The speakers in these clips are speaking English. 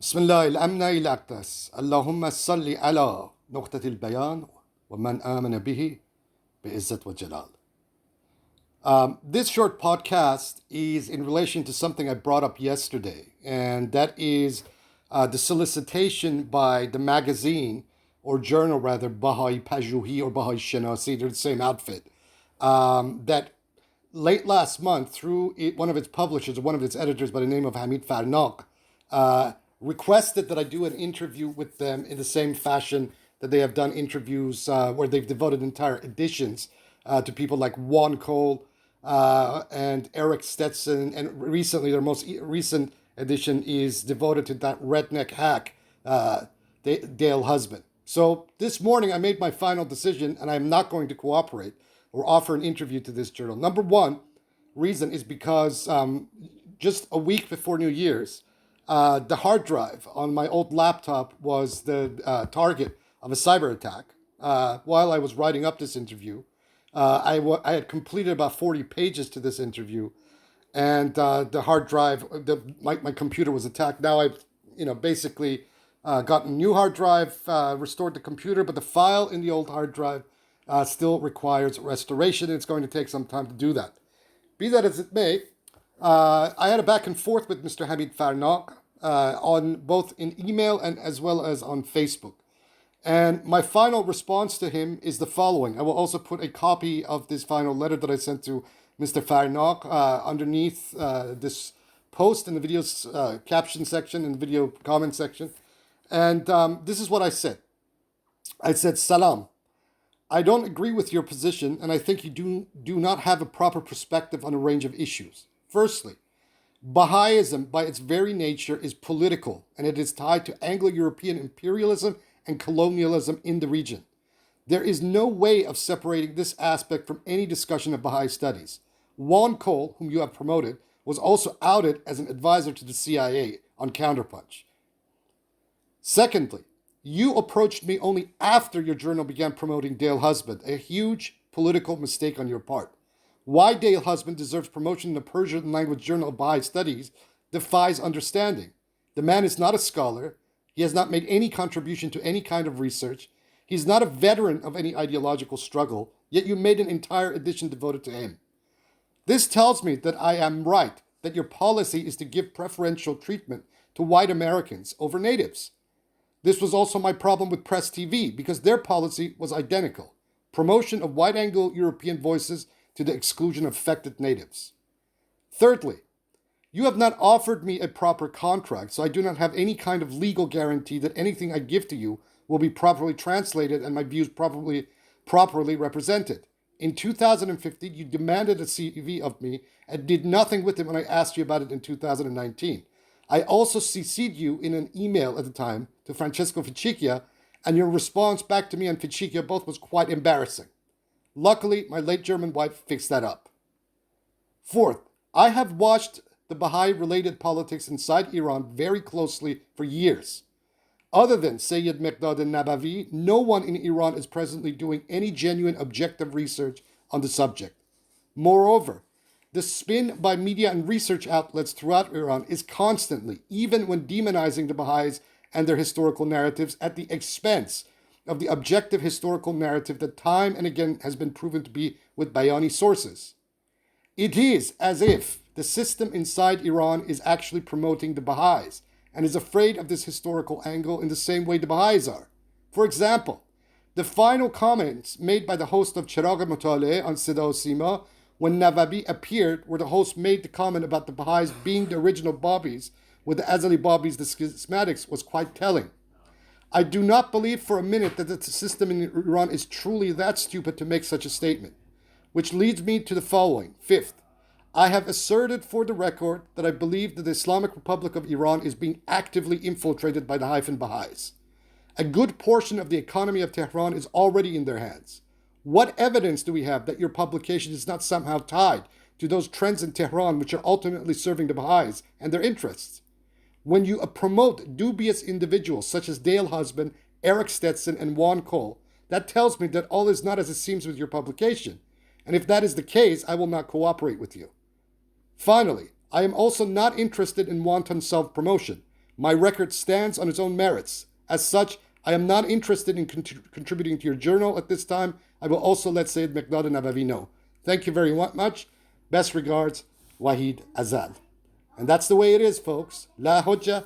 بسم الله الأمن إلى أقدس اللهم صل على نقطة البيان ومن آمن به بعزة وجلال. This short podcast is in relation to something I brought up yesterday, and that is the solicitation by the magazine or journal rather, Baha'i Pazhuhi or Baha'i Shenasi, they're the same outfit, that late last month through one of its publishers, or one of its editors by the name of Hamid Farnagh, requested that I do an interview with them in the same fashion that they have done interviews where they've devoted entire editions to people like Juan Cole and Eric Stetson. And recently, their most recent edition is devoted to that redneck hack, Dale Husband. So this morning, I made my final decision, and I'm not going to cooperate or offer an interview to this journal. Number one reason is because just a week before New Year's, the hard drive on my old laptop was the target of a cyber attack. While I was writing up this interview, I had completed about 40 pages to this interview, and the hard drive, my computer was attacked. Now I've basically gotten a new hard drive, restored the computer, but the file in the old hard drive still requires restoration, and it's going to take some time to do that. Be that as it may, I had a back and forth with Mr. Hamid Farnagh on both in email and as well as on Facebook. And my final response to him is the following. I will also put a copy of this final letter that I sent to Mr. Farnagh underneath this post in the video's caption section and video comment section. And this is what I said. I said, Salam. I don't agree with your position, and I think you do not have a proper perspective on a range of issues. Firstly, Baha'ism, by its very nature, is political, and it is tied to Anglo-European imperialism and colonialism in the region. There is no way of separating this aspect from any discussion of Baha'i studies. Juan Cole, whom you have promoted, was also outed as an advisor to the CIA on Counterpunch. Secondly, you approached me only after your journal began promoting Dale Husband, a huge political mistake on your part. Why Dale Husband deserves promotion in the Persian language journal of Baha'i Studies defies understanding. The man is not a scholar. He has not made any contribution to any kind of research. He's not a veteran of any ideological struggle, yet you made an entire edition devoted to him. This tells me that I am right, that your policy is to give preferential treatment to white Americans over natives. This was also my problem with Press TV, because their policy was identical. Promotion of white Anglo-European voices to the exclusion of affected natives. Thirdly, you have not offered me a proper contract, so I do not have any kind of legal guarantee that anything I give to you will be properly translated and my views properly represented. In 2015, you demanded a CV of me and did nothing with it when I asked you about it in 2019. I also CC'd you in an email at the time to Francesco Ficicchia, and your response back to me and Ficicchia both was quite embarrassing. Luckily, my late German wife fixed that up. Fourth, I have watched the Baha'i-related politics inside Iran very closely for years. Other than Siyyid Miqdad Nabavi, no one in Iran is presently doing any genuine objective research on the subject. Moreover, the spin by media and research outlets throughout Iran is constantly, even when demonizing the Baha'is and their historical narratives, at the expense of the objective historical narrative that time and again has been proven to be with Bayani sources. It is as if the system inside Iran is actually promoting the Baha'is and is afraid of this historical angle in the same way the Baha'is are. For example, the final comments made by the host of Cheraagh-Motale'eh on Seda Sima when Nabavi appeared, where the host made the comment about the Baha'is being the original Babis with the Azalis Babis, the schismatics, was quite telling. I do not believe for a minute that the system in Iran is truly that stupid to make such a statement, which leads me to the following. Fifth, I have asserted for the record that I believe that the Islamic Republic of Iran is being actively infiltrated by the hyphen Baha'is. A good portion of the economy of Tehran is already in their hands. What evidence do we have that your publication is not somehow tied to those trends in Tehran which are ultimately serving the Baha'is and their interests? When you promote dubious individuals such as Dale Husband, Eric Stetson, and Juan Cole, that tells me that all is not as it seems with your publication. And if that is the case, I will not cooperate with you. Finally, I am also not interested in wanton self-promotion. My record stands on its own merits. As such, I am not interested in contributing to your journal at this time. I will also let Siyyid Miqdad Nabavi know. Thank you very much. Best regards, Wahid Azal. And that's the way it is, folks. La hujja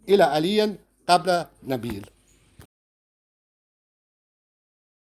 ila aliyan qabla nabil.